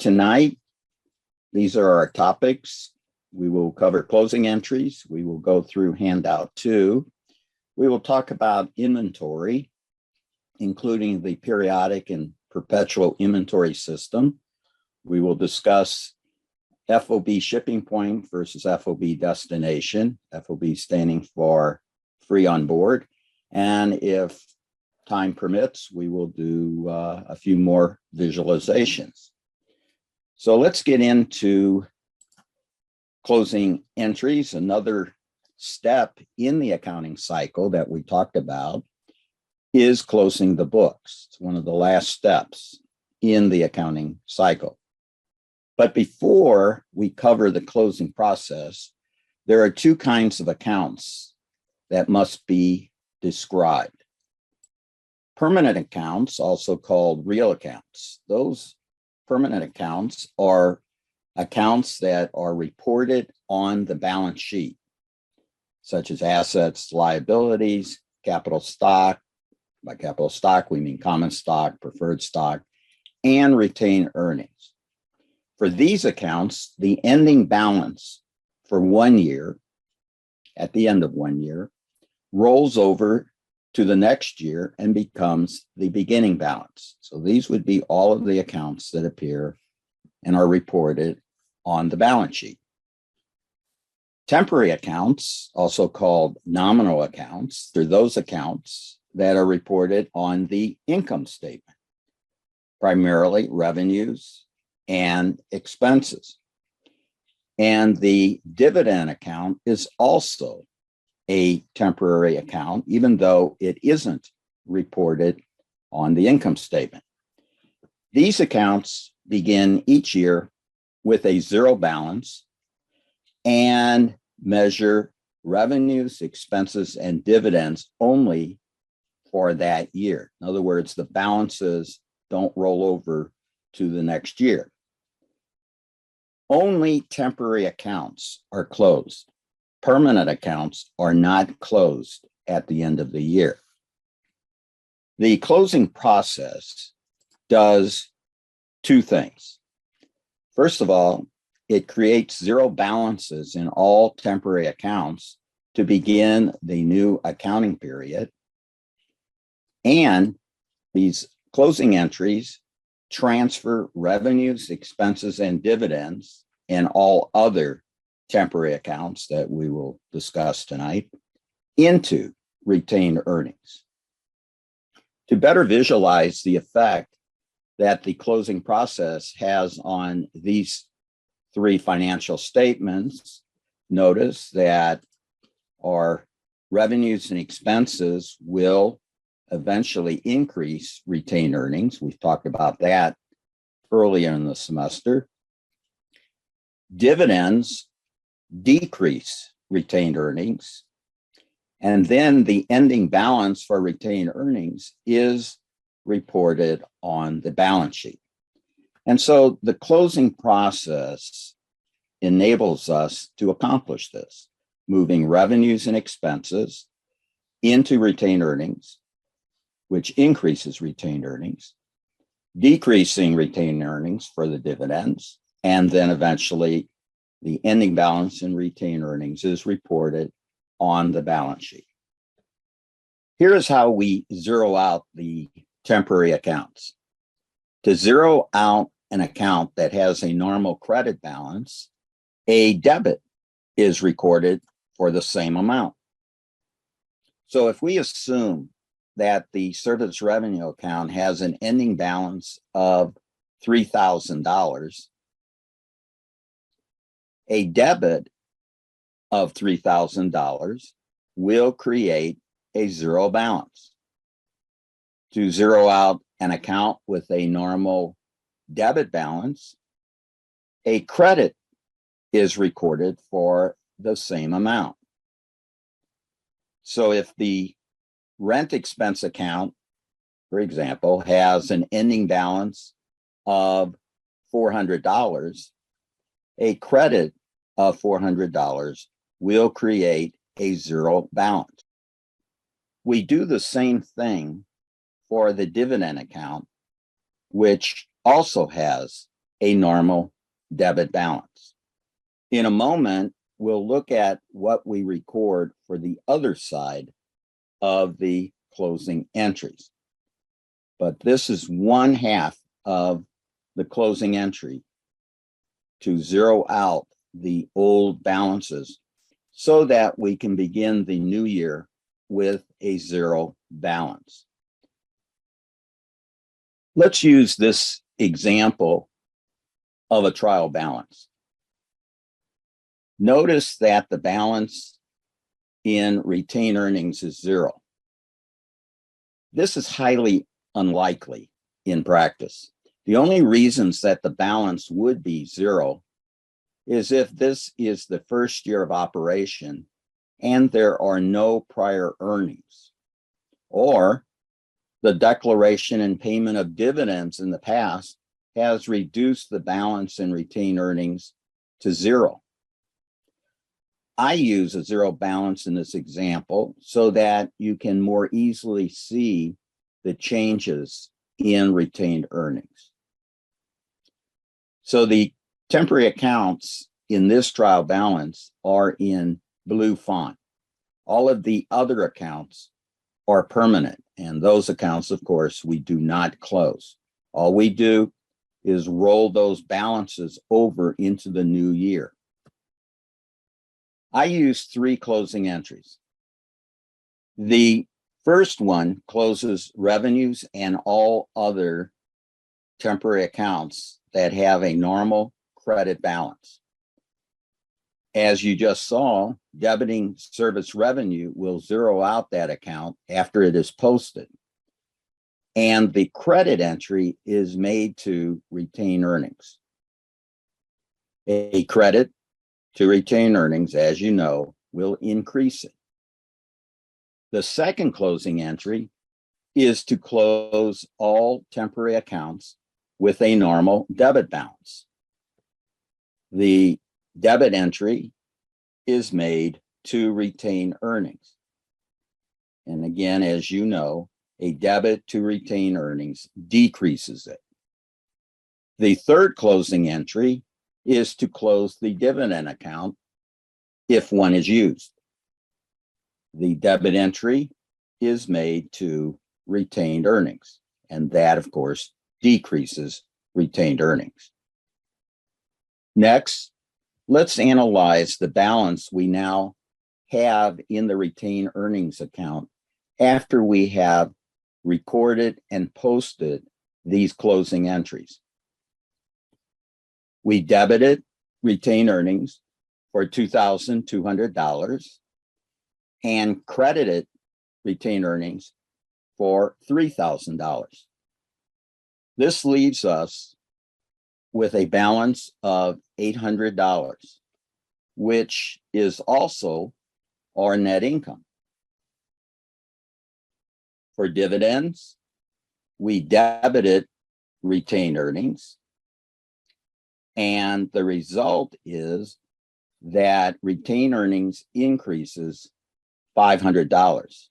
Tonight, these are our topics. We will cover closing entries. We will go through handout 2. We will talk about inventory, including the periodic and perpetual inventory system. We will discuss FOB shipping point versus FOB destination, FOB standing for free on board. And if time permits, we will do a few more visualizations. So let's get into closing entries. Another step in the accounting cycle that we talked about is closing the books. It's one of the last steps in the accounting cycle. But before we cover the closing process, there are two kinds of accounts that must be described. Permanent accounts, also called real accounts. Those permanent accounts are accounts that are reported on the balance sheet, such as assets, liabilities, capital stock. By capital stock, we mean common stock, preferred stock, and retained earnings. For these accounts, the ending balance for 1 year, at the end of 1 year, rolls over to the next year and becomes the beginning balance. So these would be all of the accounts that appear and are reported on the balance sheet. Temporary accounts, also called nominal accounts, they're those accounts that are reported on the income statement, primarily revenues and expenses. And the dividend account is also a temporary account, even though it isn't reported on the income statement. These accounts begin each year with a zero balance and measure revenues, expenses, and dividends only for that year. In other words, the balances don't roll over to the next year. Only temporary accounts are closed. Permanent accounts are not closed at the end of the year. The closing process does two things. First of all, it creates zero balances in all temporary accounts to begin the new accounting period. And these closing entries transfer revenues, expenses, and dividends and all other temporary accounts that we will discuss tonight into retained earnings. To better visualize the effect that the closing process has on these three financial statements, notice that our revenues and expenses will eventually increase retained earnings. We've talked about that earlier in the semester. Dividends decrease retained earnings, and then the ending balance for retained earnings is reported on the balance sheet. And so the closing process enables us to accomplish this, moving revenues and expenses into retained earnings, which increases retained earnings, decreasing retained earnings for the dividends, and then eventually the ending balance in retained earnings is reported on the balance sheet. Here is how we zero out the temporary accounts. To zero out an account that has a normal credit balance, a debit is recorded for the same amount. So if we assume that the service revenue account has an ending balance of $3,000, a debit of $3,000 will create a zero balance. To zero out an account with a normal debit balance, a credit is recorded for the same amount. So if the rent expense account, for example, has an ending balance of $400, a credit of $400 will create a zero balance. We do the same thing for the dividend account, which also has a normal debit balance. In a moment, we'll look at what we record for the other side of the closing entries. But this is one half of the closing entry to zero out the old balances so that we can begin the new year with a zero balance. Let's use this example of a trial balance. Notice that the balance in retained earnings is zero. This is highly unlikely in practice. The only reasons that the balance would be zero is if this is the first year of operation and there are no prior earnings, or the declaration and payment of dividends in the past has reduced the balance in retained earnings to zero. I use a zero balance in this example so that you can more easily see the changes in retained earnings. So the temporary accounts in this trial balance are in blue font. All of the other accounts are permanent, and those accounts, of course, we do not close. All we do is roll those balances over into the new year. I use 3 closing entries. The first one closes revenues and all other temporary accounts that have a normal credit balance. As you just saw, debiting service revenue will zero out that account after it is posted. And the credit entry is made to retain earnings. A credit to retain earnings, as you know, will increase it. The second closing entry is to close all temporary accounts with a normal debit balance. The debit entry is made to retain earnings. And again, as you know, a debit to retain earnings decreases it. The third closing entry is to close the dividend account if one is used. The debit entry is made to retained earnings, and that, of course, decreases retained earnings. Next, let's analyze the balance we now have in the retained earnings account after we have recorded and posted these closing entries. We debited retained earnings for $2,200 and credited retained earnings for $3,000. This leaves us with a balance of $800, which is also our net income. For dividends, we debited retained earnings, and the result is that retained earnings increases $500.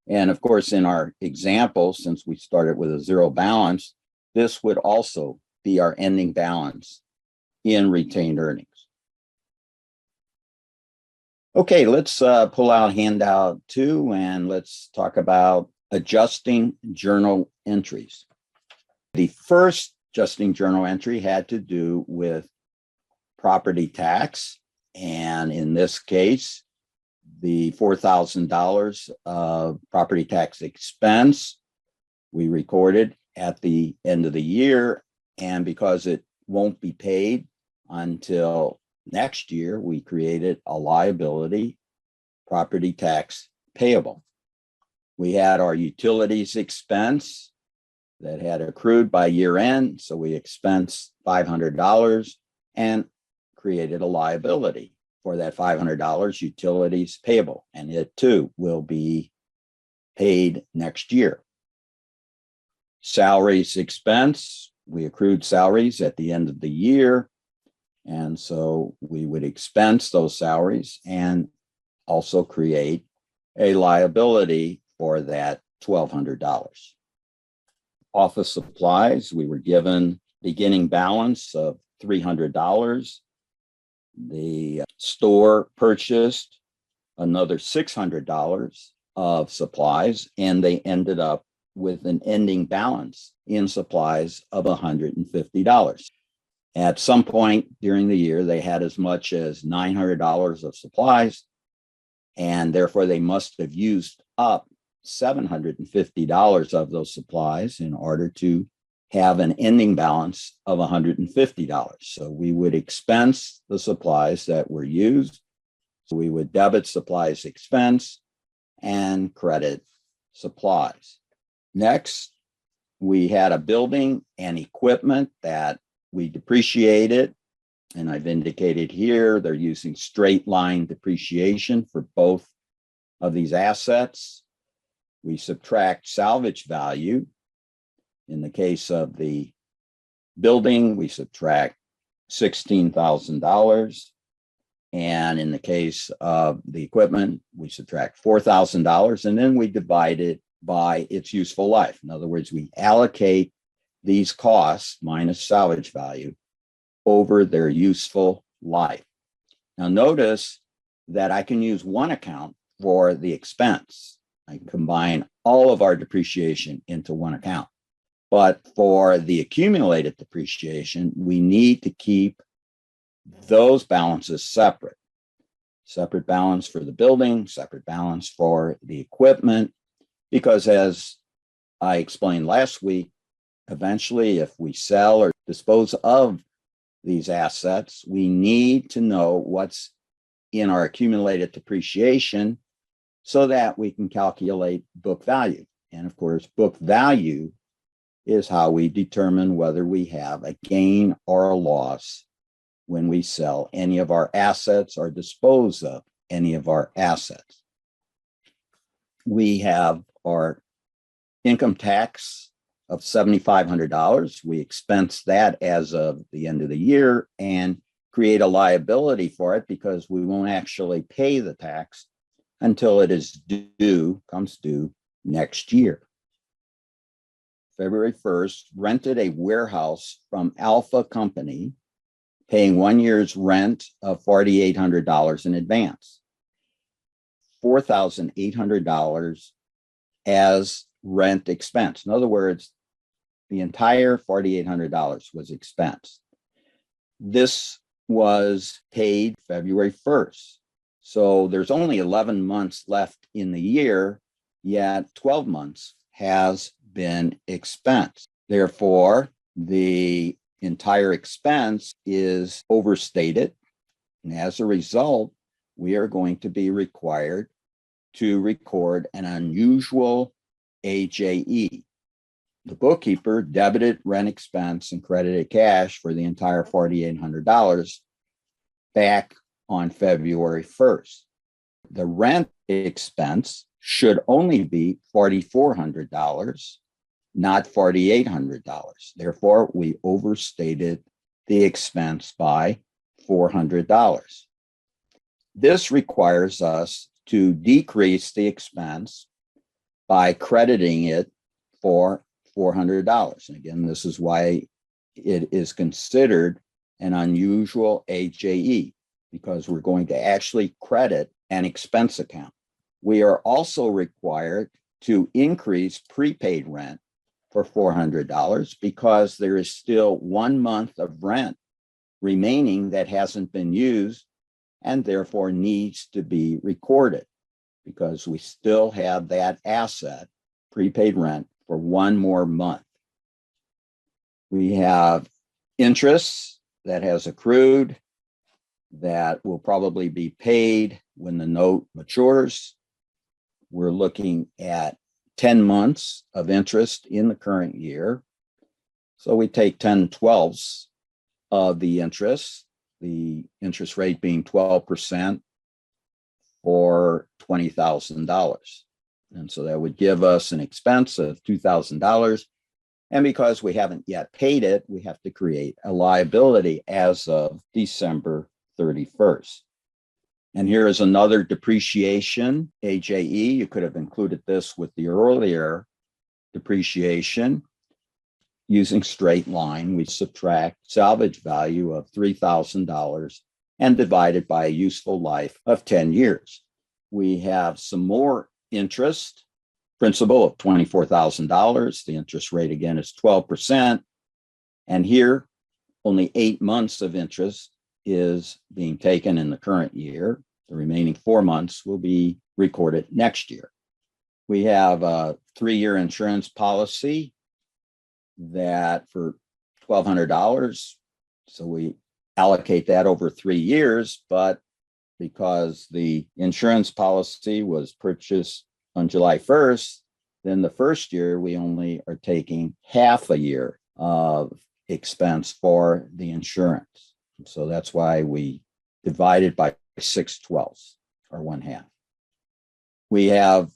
And of course, in our example, since we started with a zero balance, this would also be our ending balance in retained earnings. Okay, let's pull out handout 2 and let's talk about adjusting journal entries. The first adjusting journal entry had to do with property tax, and in this case, the $4,000 of property tax expense we recorded at the end of the year, and because it won't be paid until next year, we created a liability, property tax payable. We had our utilities expense that had accrued by year end, so we expensed $500 and created a liability for that $500 utilities payable, and it too will be paid next year. Salaries expense, we accrued salaries at the end of the year, and so we would expense those salaries and also create a liability for that $1,200. Office supplies, we were given beginning balance of $300. The store purchased another $600 of supplies, and they ended up with an ending balance in supplies of $150. At some point during the year, they had as much as $900 of supplies, and therefore they must have used up $750 of those supplies in order to have an ending balance of $150. So we would expense the supplies that were used. So we would debit supplies expense and credit supplies. Next, we had a building and equipment that we depreciated. And I've indicated here, they're using straight line depreciation for both of these assets. We subtract salvage value. In the case of the building, we subtract $16,000. And in the case of the equipment, we subtract $4,000. And then we divide it by its useful life. In other words, we allocate these costs minus salvage value over their useful life. Now, notice that I can use one account for the expense. I can combine all of our depreciation into one account. But for the accumulated depreciation, we need to keep those balances separate. Separate balance for the building, separate balance for the equipment, because as I explained last week, eventually, if we sell or dispose of these assets, we need to know what's in our accumulated depreciation so that we can calculate book value. And of course, book value is how we determine whether we have a gain or a loss when we sell any of our assets or dispose of any of our assets. We have our income tax of $7,500. We expense that as of the end of the year and create a liability for it because we won't actually pay the tax until it is comes due next year. February 1st, rented a warehouse from Alpha Company, paying 1 year's rent of $4,800 in advance. $4,800 as rent expense. In other words, the entire $4,800 was expensed. This was paid February 1st. So there's only 11 months left in the year, yet 12 months has been expensed. Therefore, the entire expense is overstated. And as a result, we are going to be required to record an unusual AJE. The bookkeeper debited rent expense and credited cash for the entire $4,800 back on February 1st. The rent expense should only be $4,400, not $4,800. Therefore, we overstated the expense by $400. This requires us to decrease the expense by crediting it for $400. And again, this is why it is considered an unusual AJE, because we're going to actually credit an expense account. We are also required to increase prepaid rent for $400 because there is still 1 month of rent remaining that hasn't been used and therefore needs to be recorded because we still have that asset, prepaid rent, for 1 more month. We have interest that has accrued that will probably be paid when the note matures. We're looking at 10 months of interest in the current year. So we take 10/12 of the interest rate being 12% for $20,000. And so that would give us an expense of $2,000. And because we haven't yet paid it, we have to create a liability as of December 31st. And here is another depreciation, AJE. You could have included this with the earlier depreciation. using straight line, we subtract salvage value of $3,000 and divide it by a useful life of 10 years. We have some more interest, principal of $24,000. The interest rate again is 12%. And here, only 8 months of interest is being taken in the current year. The remaining 4 months will be recorded next year. We have a 3-year insurance policy that for $1,200. So we allocate that over 3 years, but because the insurance policy was purchased on July 1st, then the first year we only are taking half a year of expense for the insurance. So that's why we divide it by 6/12 or 1/2. We have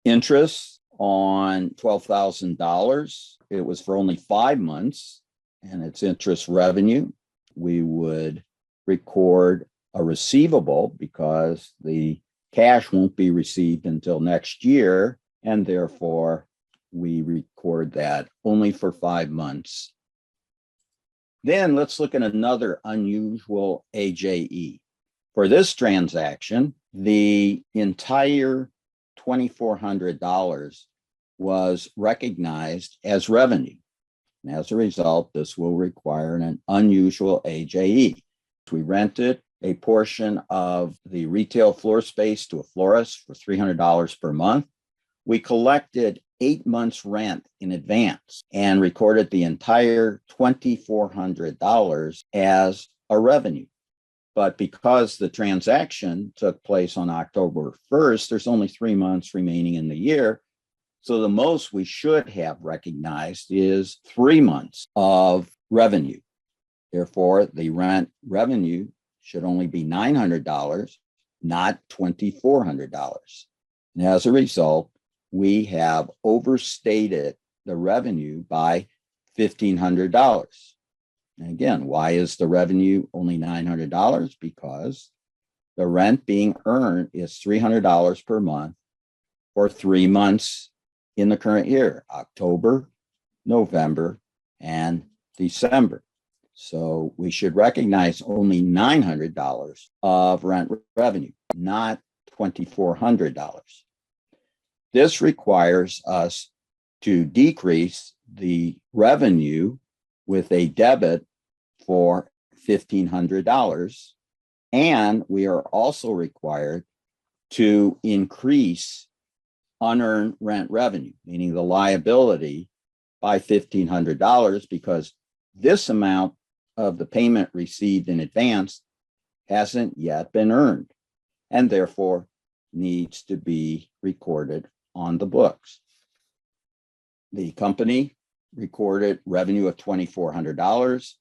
interest on $12,000. It was for only 5 months and it's interest revenue. We would record a receivable because the cash won't be received until next year, and therefore we record that only for 5 months. Then let's look at another unusual AJE. For this transaction, the entire $2,400 was recognized as revenue. And as a result, this will require an unusual AJE. We rented a portion of the retail floor space to a florist for $300 per month. We collected 8 months' rent in advance and recorded the entire $2,400 as a revenue. But because the transaction took place on October 1st, there's only 3 months remaining in the year. So the most we should have recognized is 3 months of revenue. Therefore, the rent revenue should only be $900, not $2,400. And as a result, we have overstated the revenue by $1,500. And again, why is the revenue only $900? Because the rent being earned is $300 per month for 3 months in the current year, October, November, and December. So we should recognize only $900 of rent revenue, not $2,400. This requires us to decrease the revenue with a debit for $1,500. And we are also required to increase unearned rent revenue, meaning the liability, by $1,500, because this amount of the payment received in advance hasn't yet been earned and therefore needs to be recorded on the books. The company recorded revenue of $2,400.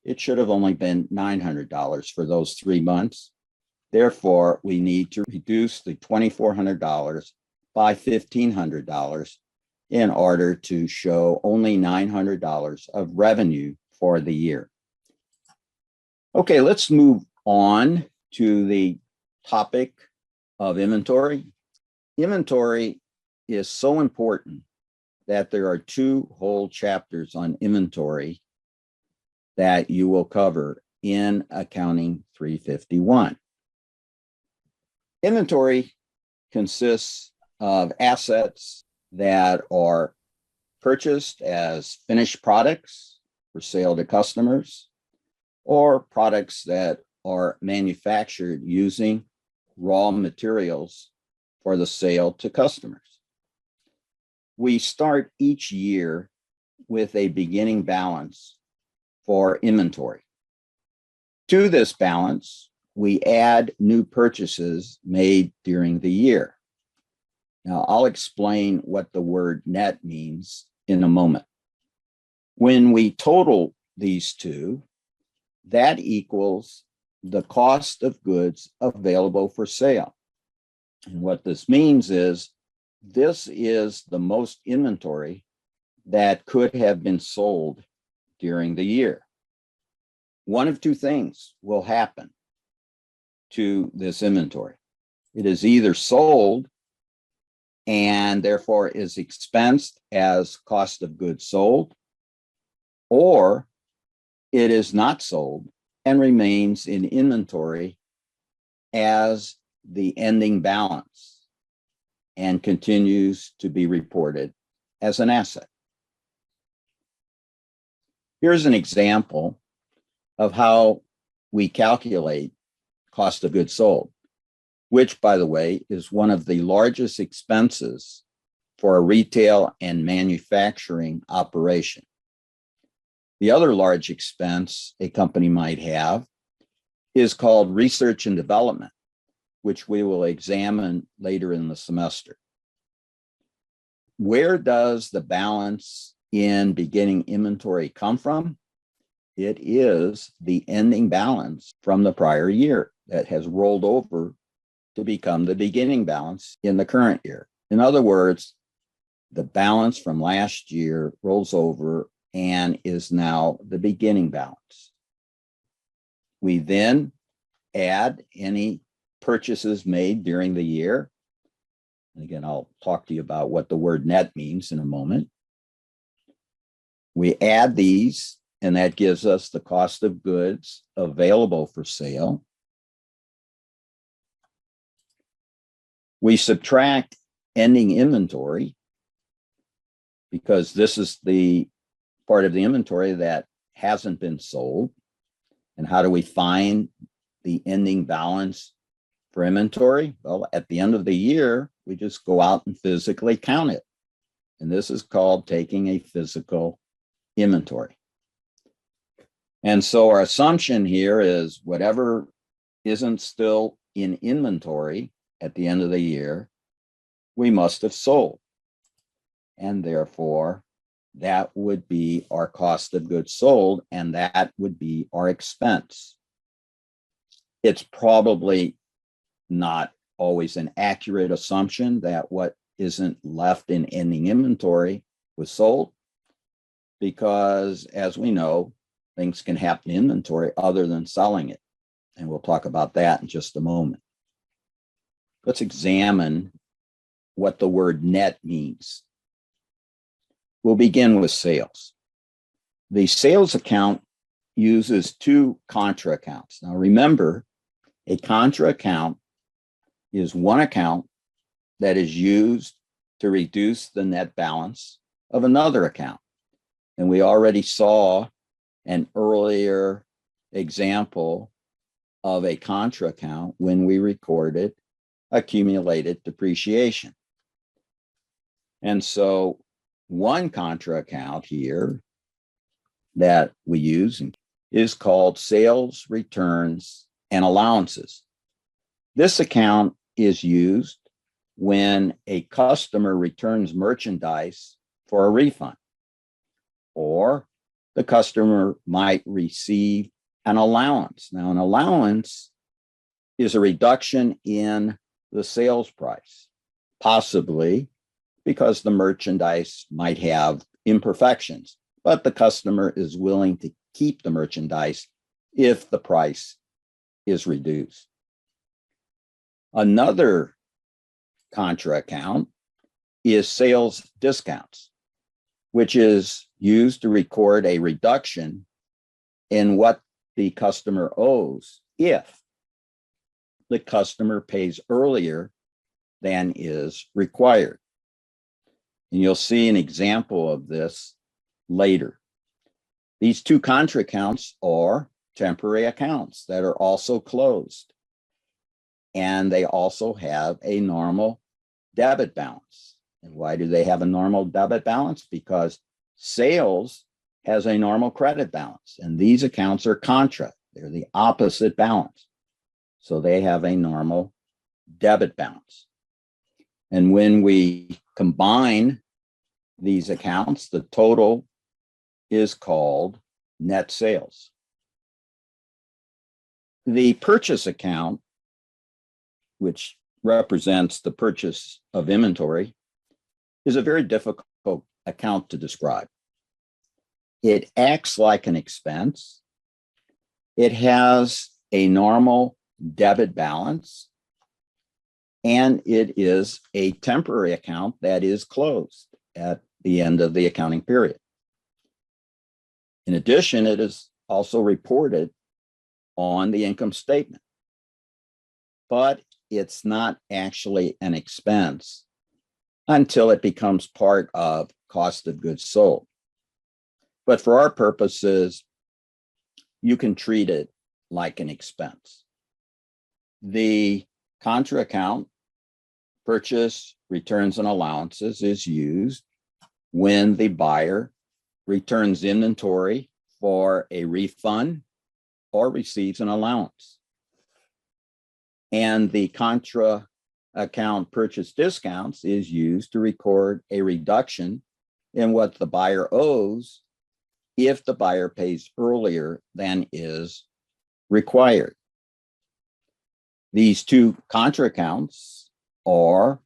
It should have only been $900 for those 3 months. Therefore, we need to reduce the $2,400 by $1,500 in order to show only $900 of revenue for the year. Okay, let's move on to the topic of inventory. Inventory is so important that there are 2 whole chapters on inventory that you will cover in Accounting 351. Inventory consists of assets that are purchased as finished products for sale to customers, or products that are manufactured using raw materials for the sale to customers. We start each year with a beginning balance for inventory. To this balance, we add new purchases made during the year. Now, I'll explain what the word net means in a moment. When we total these two, that equals the cost of goods available for sale. And what this means is this is the most inventory that could have been sold during the year. One of 2 things will happen to this inventory. It is either sold and therefore is expensed as cost of goods sold, or it is not sold and remains in inventory as the ending balance and continues to be reported as an asset. Here's an example of how we calculate cost of goods sold, which, by the way, is one of the largest expenses for a retail and manufacturing operation. The other large expense a company might have is called research and development, which we will examine later in the semester. Where does the balance in beginning inventory come from? It is the ending balance from the prior year that has rolled over to become the beginning balance in the current year. In other words, the balance from last year rolls over and is now the beginning balance. We then add any purchases made during the year. And again, I'll talk to you about what the word net means in a moment. We add these, and that gives us the cost of goods available for sale. We subtract ending inventory because this is the part of the inventory that hasn't been sold. And how do we find the ending balance for inventory? Well, at the end of the year, we just go out and physically count it. And this is called taking a physical inventory. And so our assumption here is whatever isn't still in inventory at the end of the year, we must have sold. And therefore, that would be our cost of goods sold, and that would be our expense. It's probably not always an accurate assumption that what isn't left in ending inventory was sold, because as we know, things can happen in inventory other than selling it. And we'll talk about that in just a moment. Let's examine what the word net means. We'll begin with sales. The sales account uses two contra accounts. Now remember, a contra account is one account that is used to reduce the net balance of another account. And we already saw an earlier example of a contra account when we recorded accumulated depreciation. And so one contra account here that we use is called sales, returns, and allowances. This account is used when a customer returns merchandise for a refund, or the customer might receive an allowance. Now, an allowance is a reduction in the sales price, possibly because the merchandise might have imperfections, but the customer is willing to keep the merchandise if the price is reduced. Another contra account is sales discounts, which is used to record a reduction in what the customer owes if the customer pays earlier than is required. And you'll see an example of this later. These two contra accounts are temporary accounts that are also closed. And they also have a normal debit balance. And why do they have a normal debit balance? Because sales has a normal credit balance. And these accounts are contra. They're the opposite balance. So they have a normal debit balance. And when we combine these accounts, the total is called net sales. The purchase account, which represents the purchase of inventory, is a very difficult account to describe. It acts like an expense. It has a normal debit balance, and it is a temporary account that is closed at the end of the accounting period. In addition, it is also reported on the income statement, but it's not actually an expense until it becomes part of cost of goods sold. But for our purposes, you can treat it like an expense. The contra account, purchase, returns, and allowances, is used when the buyer returns inventory for a refund or receives an allowance. And the contra account purchase discounts is used to record a reduction in what the buyer owes if the buyer pays earlier than is required. These two contra accounts are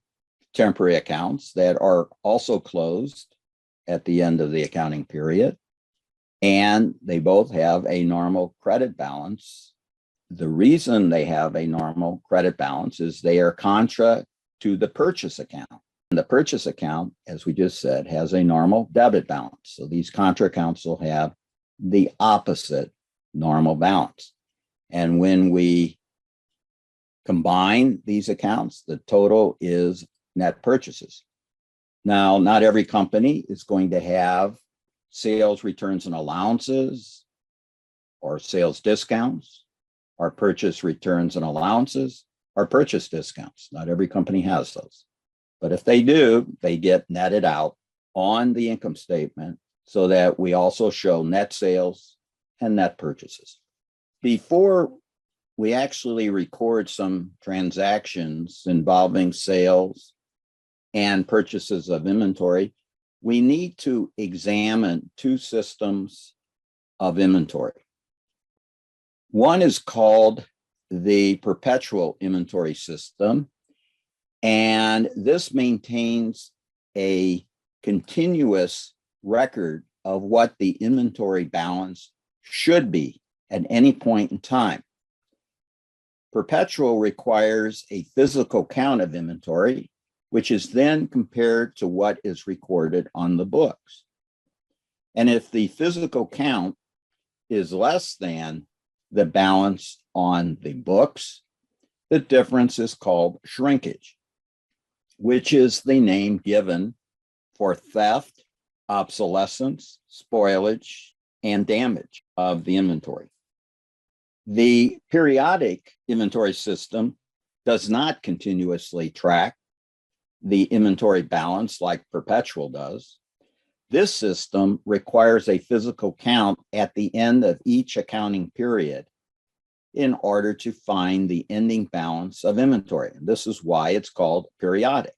temporary accounts that are also closed at the end of the accounting period, and they both have a normal credit balance. The reason they have a normal credit balance is they are contra to the purchase account. And the purchase account, as we just said, has a normal debit balance. So these contra accounts will have the opposite normal balance. And when we combine these accounts, the total is net purchases. Now, not every company is going to have sales returns and allowances, or sales discounts, or purchase returns and allowances, or purchase discounts. Not every company has those. But if they do, they get netted out on the income statement so that we also show net sales and net purchases. Before we actually record some transactions involving sales and purchases of inventory, we need to examine two systems of inventory. One is called the perpetual inventory system, and this maintains a continuous record of what the inventory balance should be at any point in time. Perpetual requires a physical count of inventory, which is then compared to what is recorded on the books. And if the physical count is less than the balance on the books, the difference is called shrinkage, which is the name given for theft, obsolescence, spoilage, and damage of the inventory. The periodic inventory system does not continuously track the inventory balance like perpetual does. This system requires a physical count at the end of each accounting period in order to find the ending balance of inventory. And this is why it's called periodic.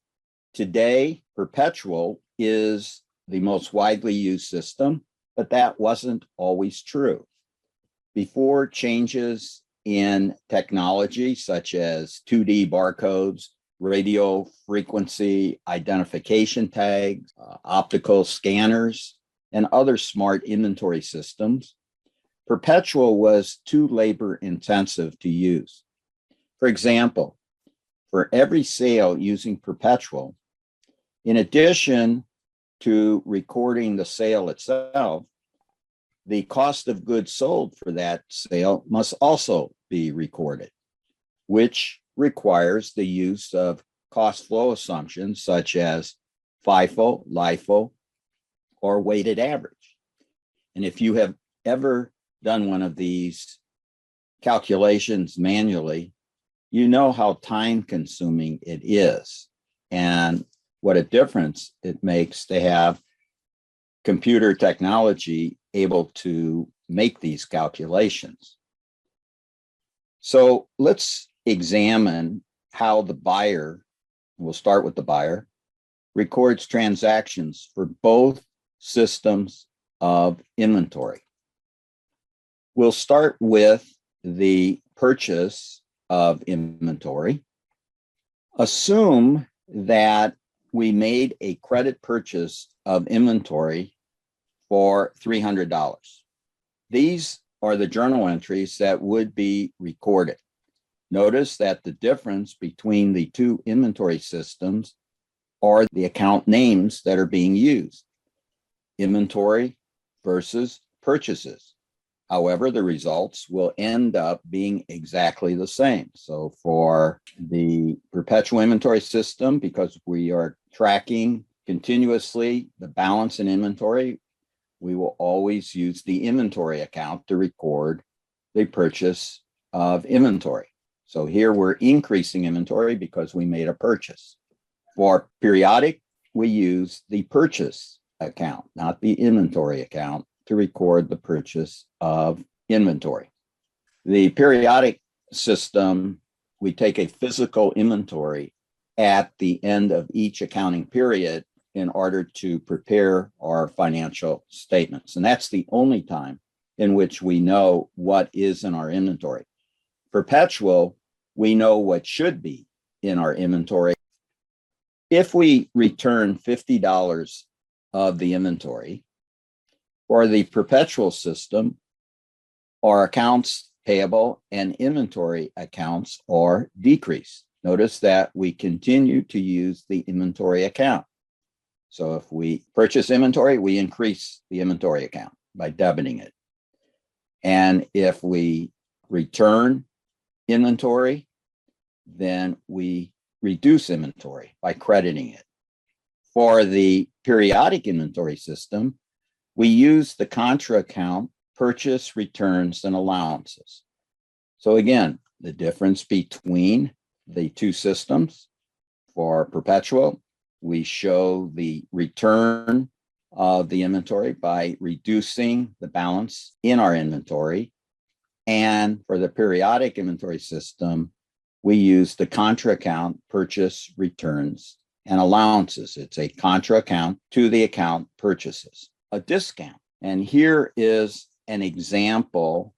Today, perpetual is the most widely used system, but that wasn't always true. Before changes in technology, such as 2D barcodes, radio frequency identification tags, optical scanners, and other smart inventory systems, perpetual was too labor intensive to use. For example, for every sale using perpetual, in addition to recording the sale itself, the cost of goods sold for that sale must also be recorded, which requires the use of cost flow assumptions such as FIFO, LIFO, or weighted average. And if you have ever done one of these calculations manually, you know how time consuming it is and what a difference it makes to have computer technology able to make these calculations. So let's examine how the buyer, we'll start with the buyer, records transactions for both systems of inventory. We'll start with the purchase of inventory. Assume that we made a credit purchase of inventory for $300. These are the journal entries that would be recorded. Notice that the difference between the two inventory systems are the account names that are being used. Inventory versus purchases. However, the results will end up being exactly the same. So for the perpetual inventory system, because we are tracking continuously the balance in inventory, we will always use the inventory account to record the purchase of inventory. So here we're increasing inventory because we made a purchase. For periodic, we use the purchase account, not the inventory account, to record the purchase of inventory. The periodic system, we take a physical inventory at the end of each accounting period in order to prepare our financial statements. And that's the only time in which we know what is in our inventory. Perpetual, we know what should be in our inventory. If we return $50 of the inventory, for the perpetual system, our accounts payable and inventory accounts are decreased. Notice that we continue to use the inventory account. So if we purchase inventory, we increase the inventory account by debiting it. And if we return inventory, then we reduce inventory by crediting it. For the periodic inventory system, we use the contra account, purchase, returns, and allowances. So again, the difference between the two systems: for perpetual, we show the return of the inventory by reducing the balance in our inventory. And for the periodic inventory system, we use the contra account, purchase, returns, and allowances. It's a contra account to the account purchases. A discount. And here is an example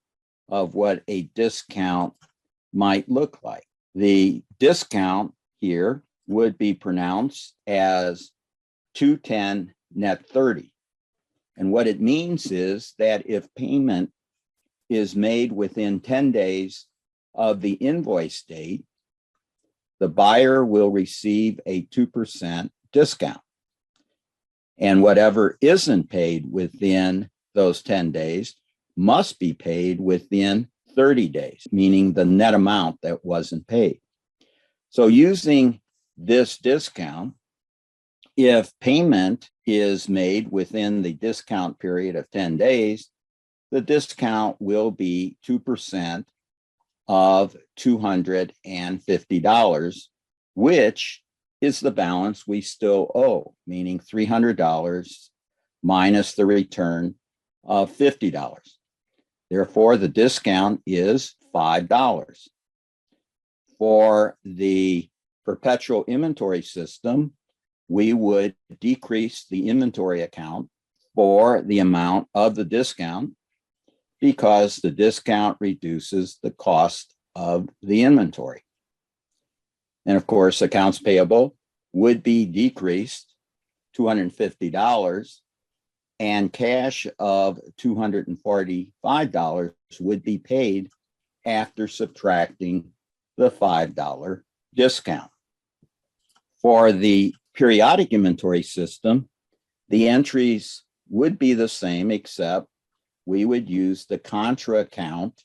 of what a discount might look like. The discount here would be pronounced as 210 net 30. And what it means is that if payment is made within 10 days of the invoice date, the buyer will receive a 2% discount. And whatever isn't paid within those 10 days must be paid within 30 days, meaning the net amount that wasn't paid. So using this discount, if payment is made within the discount period of 10 days, the discount will be 2% of $250, which is the balance we still owe, meaning $300 minus the return of $50. Therefore, the discount is $5. For the perpetual inventory system, we would decrease the inventory account for the amount of the discount because the discount reduces the cost of the inventory. And of course, accounts payable would be decreased $250, and cash of $245 would be paid after subtracting the $5 discount. For the periodic inventory system, the entries would be the same, except we would use the contra account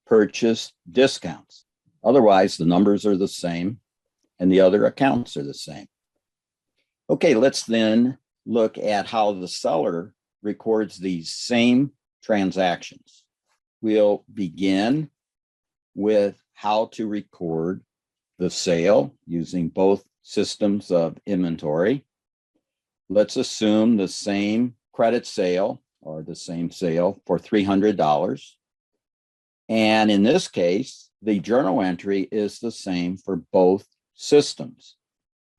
purchase discounts. Otherwise, the numbers are the same and the other accounts are the same. Okay, let's then look at how the seller records these same transactions. We'll begin with how to record the sale using both systems of inventory. Let's assume the same credit sale or the same sale for $300. And in this case, the journal entry is the same for both systems.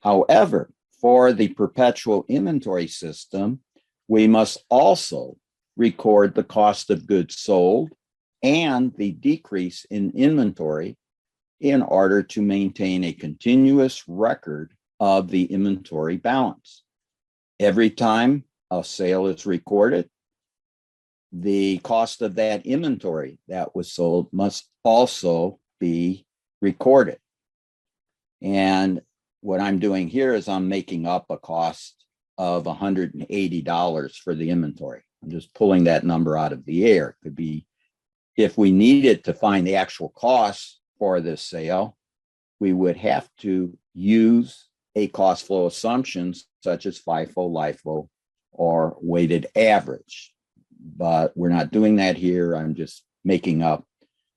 However, for the perpetual inventory system, we must also record the cost of goods sold and the decrease in inventory in order to maintain a continuous record of the inventory balance. Every time a sale is recorded, the cost of that inventory that was sold must also be recorded. And what I'm doing here is I'm making up a cost of $180 for the inventory. I'm just pulling that number out of the air. It could be, if we needed to find the actual cost for this sale, we would have to use a cost flow assumptions such as FIFO, LIFO, or weighted average. But we're not doing that here. I'm just making up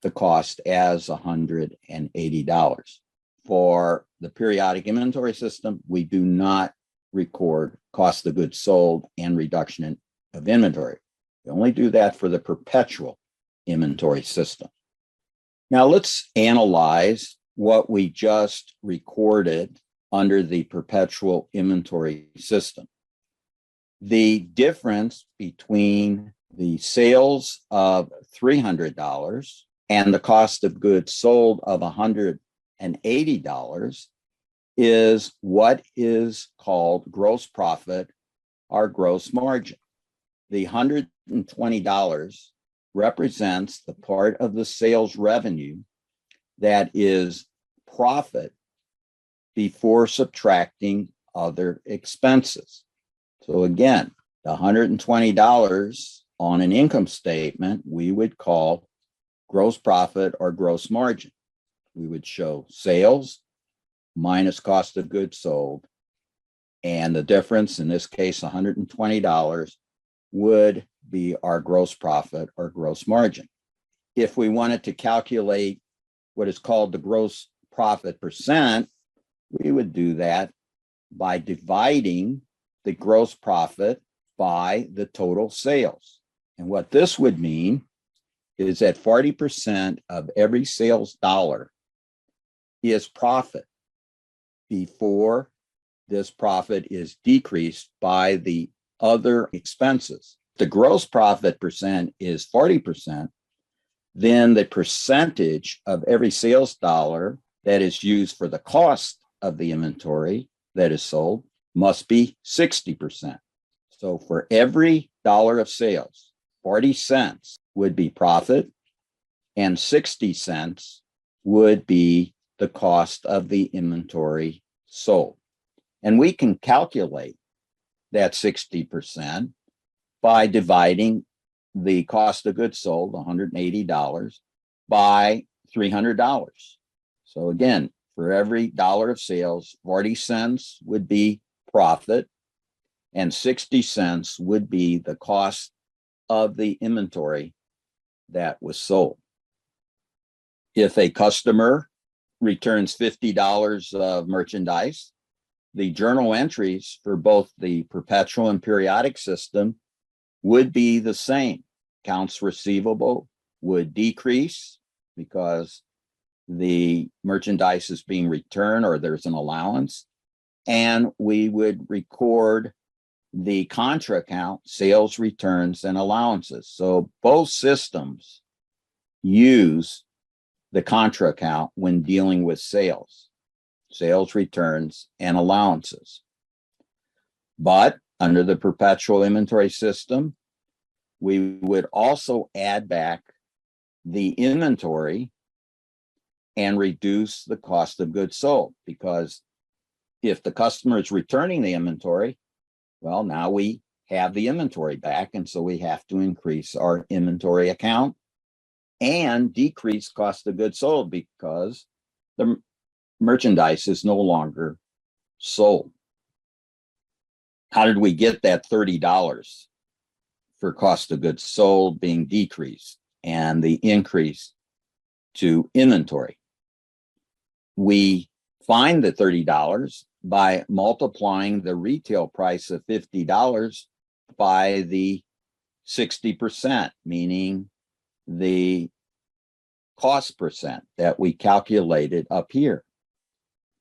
the cost as $180. For the periodic inventory system, we do not record cost of goods sold and reduction of inventory. We only do that for the perpetual inventory system. Now let's analyze what we just recorded under the perpetual inventory system. The difference between the sales of $300 and the cost of goods sold of $180 is what is called gross profit or gross margin. The $120 represents the part of the sales revenue that is profit before subtracting other expenses. So again, the $120 on an income statement, we would call gross profit or gross margin. We would show sales minus cost of goods sold. And the difference, in this case, $120, would be our gross profit or gross margin. If we wanted to calculate what is called the gross profit percent, we would do that by dividing the gross profit by the total sales. And what this would mean is that 40% of every sales dollar is profit before this profit is decreased by the other expenses. The gross profit percent is 40%, then the percentage of every sales dollar that is used for the cost of the inventory that is sold must be 60%. So for every dollar of sales, 40 cents would be profit and 60 cents would be the cost of the inventory sold. And we can calculate that 60% by dividing the cost of goods sold, $180, by $300. So again, for every dollar of sales, 40 cents would be profit and 60 cents would be the cost of the inventory that was sold. If a customer returns $50 of merchandise, the journal entries for both the perpetual and periodic system would be the same. Accounts receivable would decrease because the merchandise is being returned or there's an allowance. And we would record the contra account, sales, returns, and allowances. So both systems use the contra account when dealing with sales, returns, and allowances. But under the perpetual inventory system, we would also add back the inventory and reduce the cost of goods sold, because if the customer is returning the inventory, well, now we have the inventory back, and so we have to increase our inventory account and decrease cost of goods sold because the merchandise is no longer sold. How did we get that $30 for cost of goods sold being decreased and the increase to inventory? We find the $30 by multiplying the retail price of $50 by the 60%, meaning the cost percent that we calculated up here.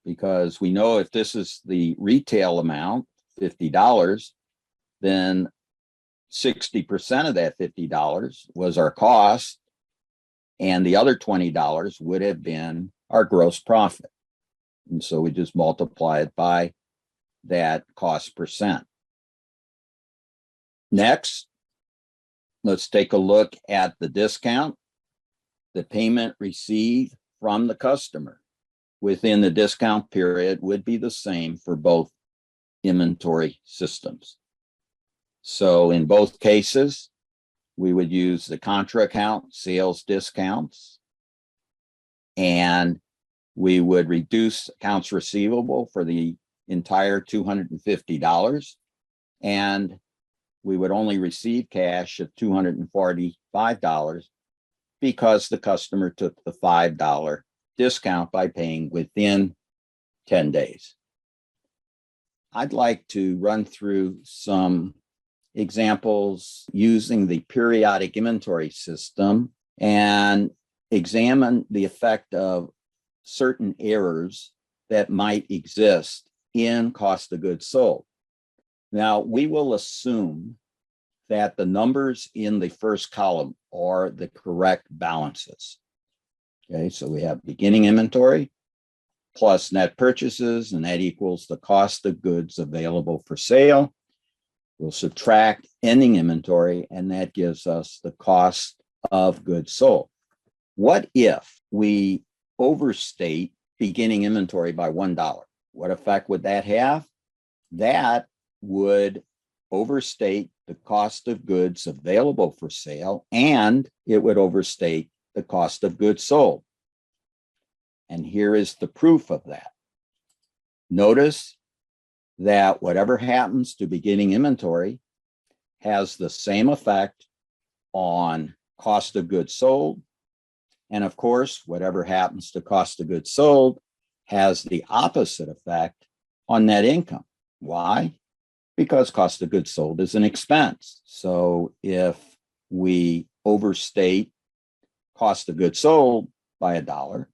Because we know if this is the retail amount, $50, then 60% of that $50 was our cost, and the other $20 would have been our gross profit. And so we just multiply it by that cost percent. Next, let's take a look at the discount. The payment received from the customer within the discount period would be the same for both inventory systems. So in both cases, we would use the contra account sales discounts, and we would reduce accounts receivable for the entire $250, and we would only receive cash of $245 because the customer took the $5 discount by paying within 10 days. I'd like to run through some examples using the periodic inventory system and examine the effect of certain errors that might exist in cost of goods sold. Now, we will assume that the numbers in the first column are the correct balances. Okay, so we have beginning inventory plus net purchases, and that equals the cost of goods available for sale. We'll subtract ending inventory, and that gives us the cost of goods sold. What if we overstate beginning inventory by $1? What effect would that have? That would overstate the cost of goods available for sale, and it would overstate the cost of goods sold. And here is the proof of that. Notice that whatever happens to beginning inventory has the same effect on cost of goods sold. And of course, whatever happens to cost of goods sold has the opposite effect on net income. Why? Because cost of goods sold is an expense. So if we overstate cost of goods sold by $1,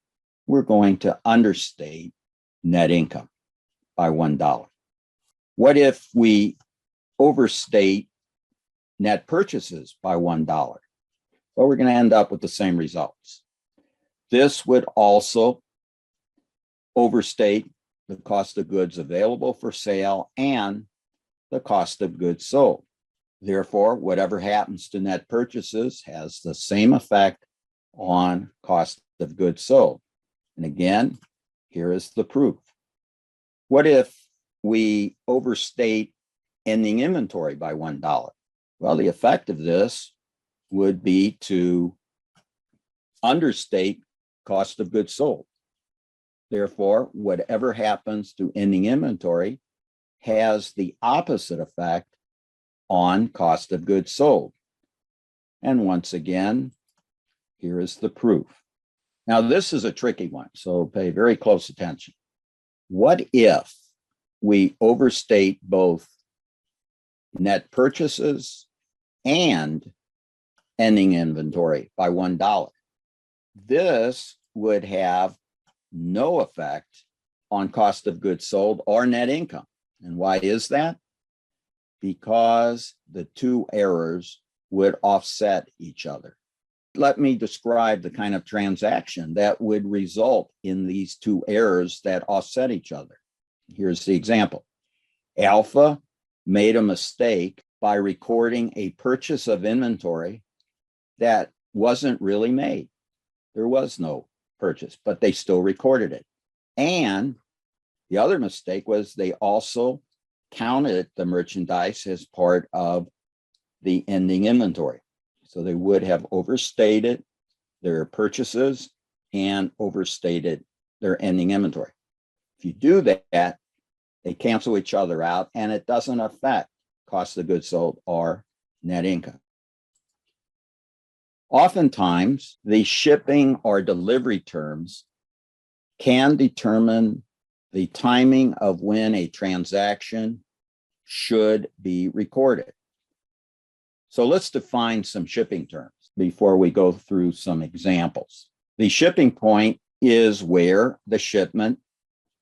we're going to understate net income by $1. What if we overstate net purchases by $1? Well, we're going to end up with the same results. This would also overstate the cost of goods available for sale and the cost of goods sold. Therefore, whatever happens to net purchases has the same effect on cost of goods sold. And again, here is the proof. What if we overstate ending inventory by $1? Well, the effect of this would be to understate cost of goods sold. Therefore, whatever happens to ending inventory has the opposite effect on cost of goods sold. And once again, here is the proof. Now, this is a tricky one, so pay very close attention. What if we overstate both net purchases and ending inventory by $1? This would have no effect on cost of goods sold or net income. And why is that? Because the two errors would offset each other. Let me describe the kind of transaction that would result in these two errors that offset each other. Here's the example. Alpha made a mistake by recording a purchase of inventory that wasn't really made. There was no purchase, but they still recorded it. And the other mistake was they also counted the merchandise as part of the ending inventory. So they would have overstated their purchases and overstated their ending inventory. If you do that, they cancel each other out, and it doesn't affect cost of goods sold or net income. Oftentimes, the shipping or delivery terms can determine the timing of when a transaction should be recorded. So let's define some shipping terms before we go through some examples. The shipping point is where the shipment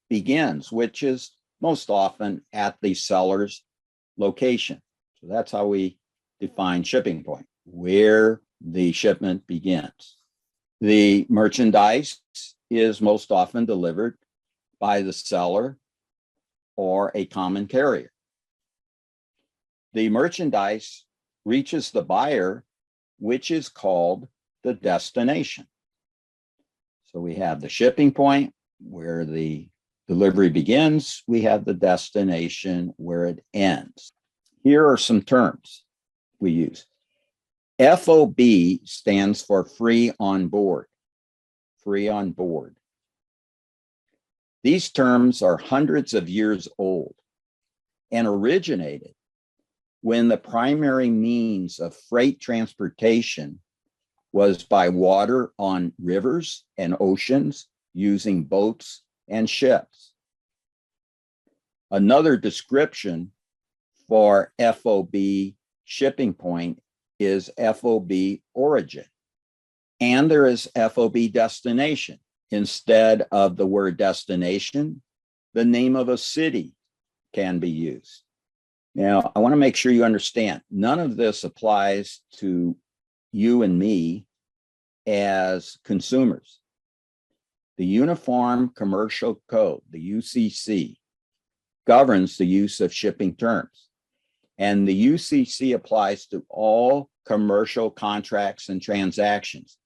begins, which is most often at the seller's location. So that's how we define shipping point, where the shipment begins. The merchandise is most often delivered by the seller or a common carrier. The merchandise reaches the buyer, which is called the destination. So we have the shipping point where the delivery begins. We have the destination where it ends. Here are some terms we use. FOB stands for free on board. Free on board. These terms are hundreds of years old and originated when the primary means of freight transportation was by water on rivers and oceans using boats and ships. Another description for FOB shipping point is FOB origin. And there is FOB destination. Instead of the word destination, the name of a city can be used. Now, I want to make sure you understand, none of this applies to you and me as consumers. The Uniform Commercial Code, the UCC, governs the use of shipping terms. And the UCC applies to all commercial contracts and transactions,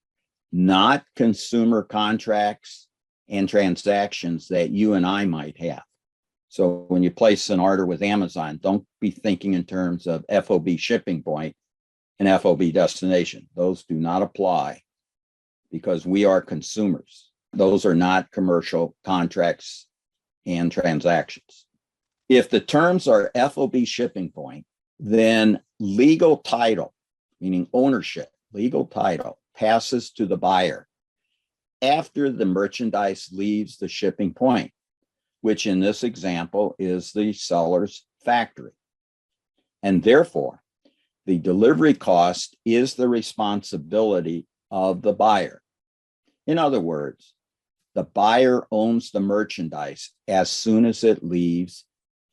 not consumer contracts and transactions that you and I might have. So when you place an order with Amazon, don't be thinking in terms of FOB shipping point and FOB destination. Those do not apply because we are consumers. Those are not commercial contracts and transactions. If the terms are FOB shipping point, then legal title, meaning ownership, legal title, passes to the buyer after the merchandise leaves the shipping point, which in this example is the seller's factory. And therefore, the delivery cost is the responsibility of the buyer. In other words, the buyer owns the merchandise as soon as it leaves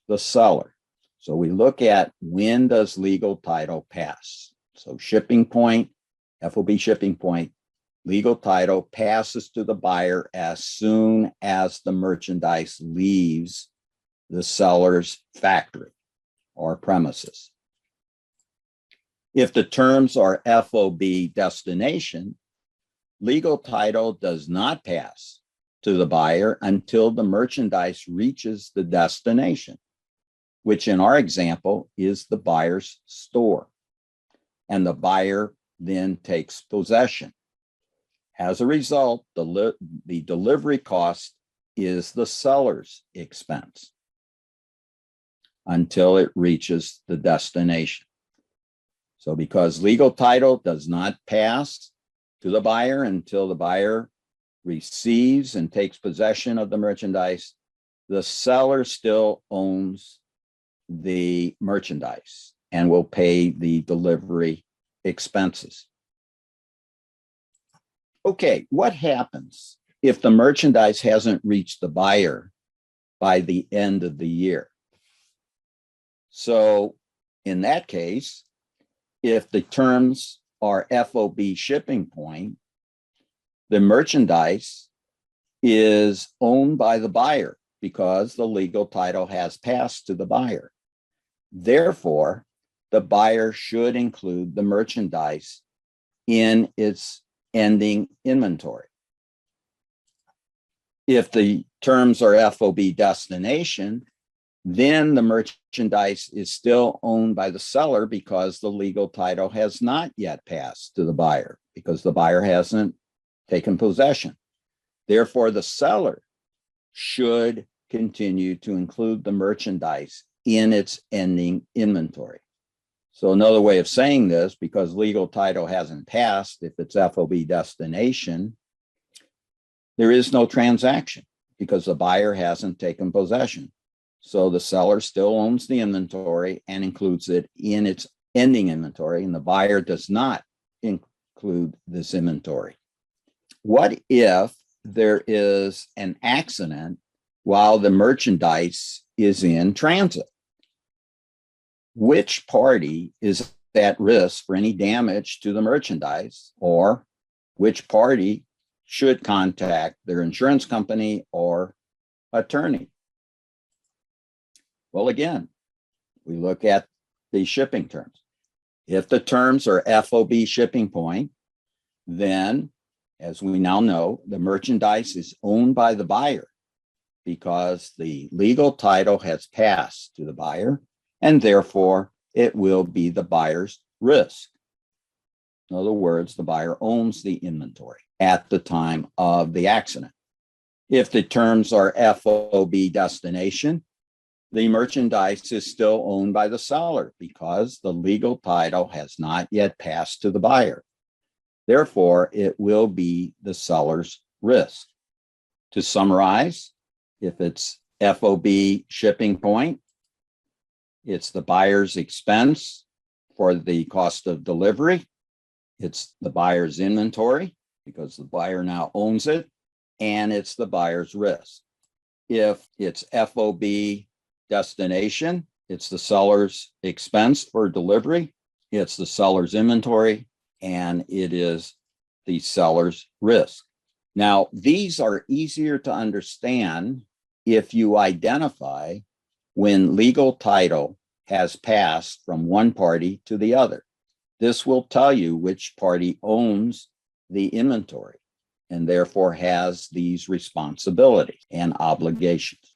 the seller. So we look at when does legal title pass. So shipping point, FOB shipping point, legal title passes to the buyer as soon as the merchandise leaves the seller's factory or premises. If the terms are FOB destination, legal title does not pass to the buyer until the merchandise reaches the destination, which in our example is the buyer's store. And the buyer then takes possession. As a result, the delivery cost is the seller's expense until it reaches the destination. So because legal title does not pass to the buyer until the buyer receives and takes possession of the merchandise, the seller still owns the merchandise and will pay the delivery expenses. Okay, what happens if the merchandise hasn't reached the buyer by the end of the year? So in that case, if the terms are FOB shipping point, the merchandise is owned by the buyer because the legal title has passed to the buyer. Therefore, the buyer should include the merchandise in its ending inventory. If the terms are FOB destination, then the merchandise is still owned by the seller because the legal title has not yet passed to the buyer because the buyer hasn't taken possession. Therefore, the seller should continue to include the merchandise in its ending inventory. So another way of saying this, because legal title hasn't passed, if it's FOB destination, there is no transaction because the buyer hasn't taken possession. So the seller still owns the inventory and includes it in its ending inventory, and the buyer does not include this inventory. What if there is an accident while the merchandise is in transit? Which party is at risk for any damage to the merchandise, or which party should contact their insurance company or attorney? Well, again, we look at the shipping terms. If the terms are FOB shipping point, then, as we now know, the merchandise is owned by the buyer because the legal title has passed to the buyer, and therefore it will be the buyer's risk. In other words, the buyer owns the inventory at the time of the accident. If the terms are FOB destination, the merchandise is still owned by the seller because the legal title has not yet passed to the buyer. Therefore, it will be the seller's risk. To summarize, if it's FOB shipping point, it's the buyer's expense for the cost of delivery. It's the buyer's inventory because the buyer now owns it, and it's the buyer's risk. If it's FOB destination, it's the seller's expense for delivery, it's the seller's inventory, and it is the seller's risk. Now, these are easier to understand if you identify when legal title has passed from one party to the other. This will tell you which party owns the inventory and therefore has these responsibilities and obligations.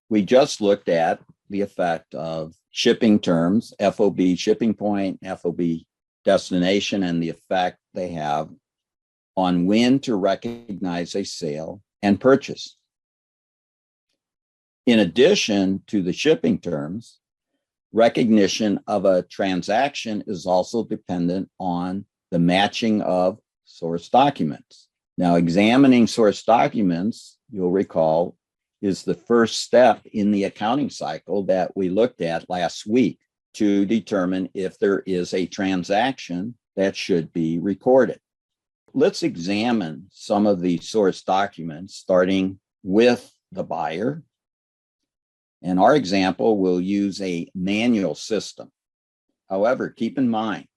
We just looked at the effect of shipping terms, FOB shipping point, FOB destination, and the effect they have on when to recognize a sale and purchase. In addition to the shipping terms, recognition of a transaction is also dependent on the matching of source documents. Now, examining source documents, you'll recall, is the first step in the accounting cycle that we looked at last week to determine if there is a transaction that should be recorded. Let's examine some of the source documents, starting with the buyer. In our example, we'll use a manual system. However, keep in mind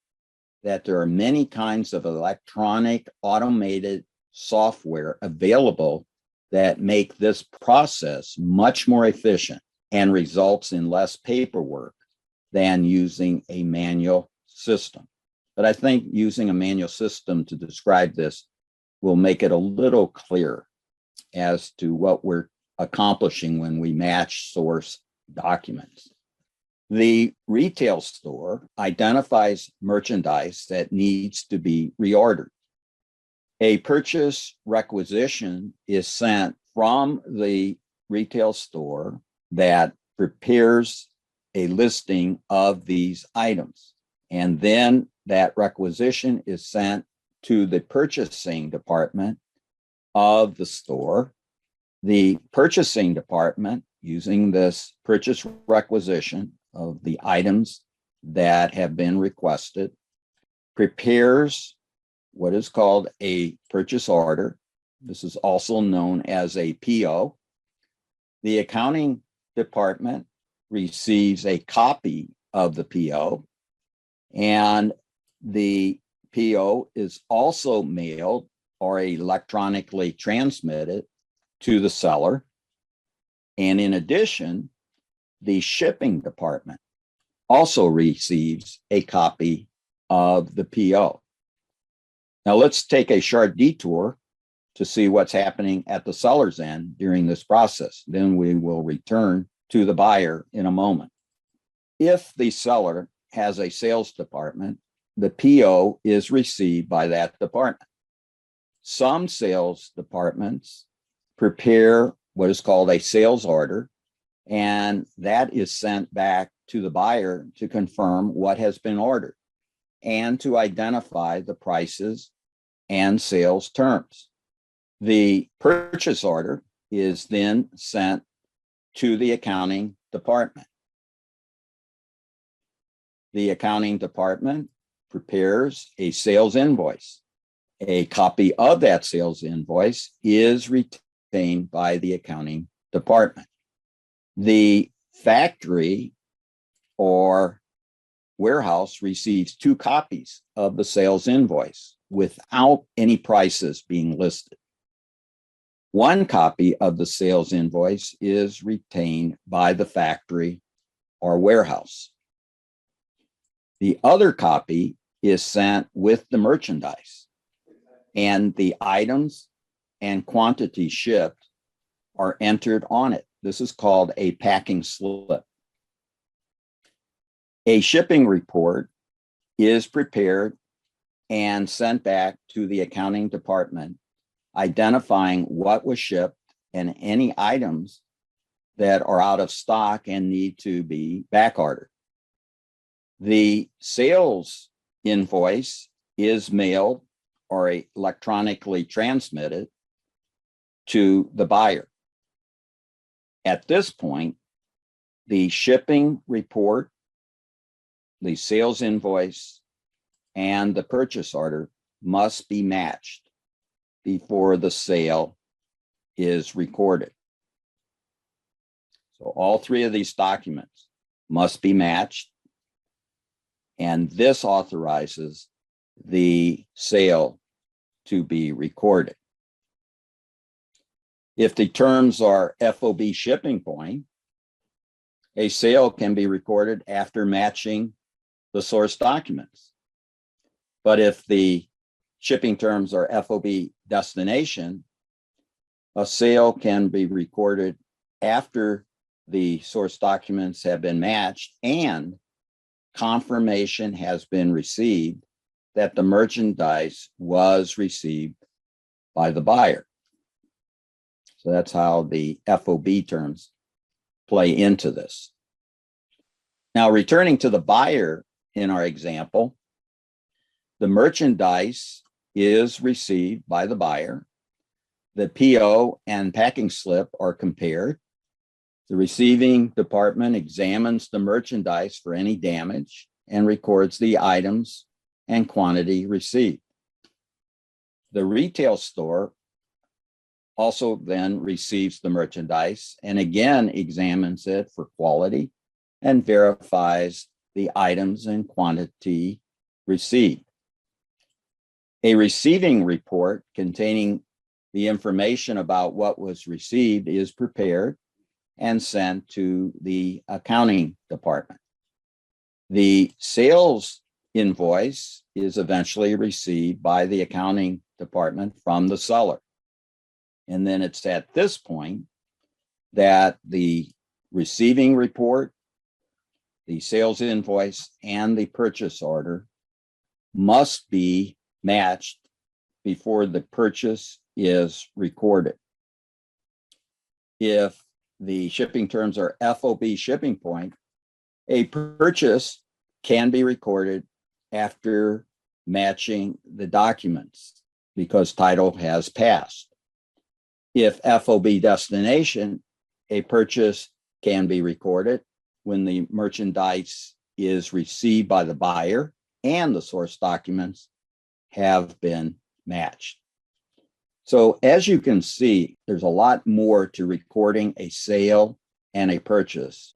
that there are many kinds of electronic automated software available that make this process much more efficient and results in less paperwork than using a manual system. But I think using a manual system to describe this will make it a little clearer as to what we're accomplishing when we match source documents. The retail store identifies merchandise that needs to be reordered. A purchase requisition is sent from the retail store that prepares a listing of these items. And then that requisition is sent to the purchasing department of the store. The purchasing department, using this purchase requisition of the items that have been requested, prepares what is called a purchase order. This is also known as a PO. The accounting department receives a copy of the PO, and the PO is also mailed or electronically transmitted to the seller. And in addition, the shipping department also receives a copy of the PO. Now let's take a short detour to see what's happening at the seller's end during this process. Then we will return to the buyer in a moment. If the seller has a sales department, the PO is received by that department. Some sales departments prepare what is called a sales order, and that is sent back to the buyer to confirm what has been ordered and to identify the prices and sales terms. The purchase order is then sent to the accounting department. The accounting department prepares a sales invoice. A copy of that sales invoice is retained by the accounting department. The factory or warehouse receives 2 copies of the sales invoice without any prices being listed. 1 copy of the sales invoice is retained by the factory or warehouse. The other copy is sent with the merchandise, and the items and quantity shipped are entered on it. This is called a packing slip. A shipping report is prepared and sent back to the accounting department, identifying what was shipped and any items that are out of stock and need to be back ordered. The sales invoice is mailed or electronically transmitted to the buyer. At this point, the shipping report, the sales invoice, and the purchase order must be matched before the sale is recorded. So all three of these documents must be matched, and this authorizes the sale to be recorded. If the terms are FOB shipping point, a sale can be recorded after matching the source documents. But if the shipping terms are FOB destination, a sale can be recorded after the source documents have been matched and confirmation has been received that the merchandise was received by the buyer. So that's how the FOB terms play into this. Now, returning to the buyer in our example, the merchandise is received by the buyer. The PO and packing slip are compared. The receiving department examines the merchandise for any damage and records the items and quantity received. The retail store also then receives the merchandise and again examines it for quality and verifies the items and quantity received. A receiving report containing the information about what was received is prepared and sent to the accounting department. The sales invoice is eventually received by the accounting department from the seller. And then it's at this point that the receiving report, the sales invoice, and the purchase order must be matched before the purchase is recorded. If the shipping terms are FOB shipping point, a purchase can be recorded after matching the documents because title has passed. If FOB destination, a purchase can be recorded when the merchandise is received by the buyer and the source documents have been matched. So as you can see, there's a lot more to recording a sale and a purchase.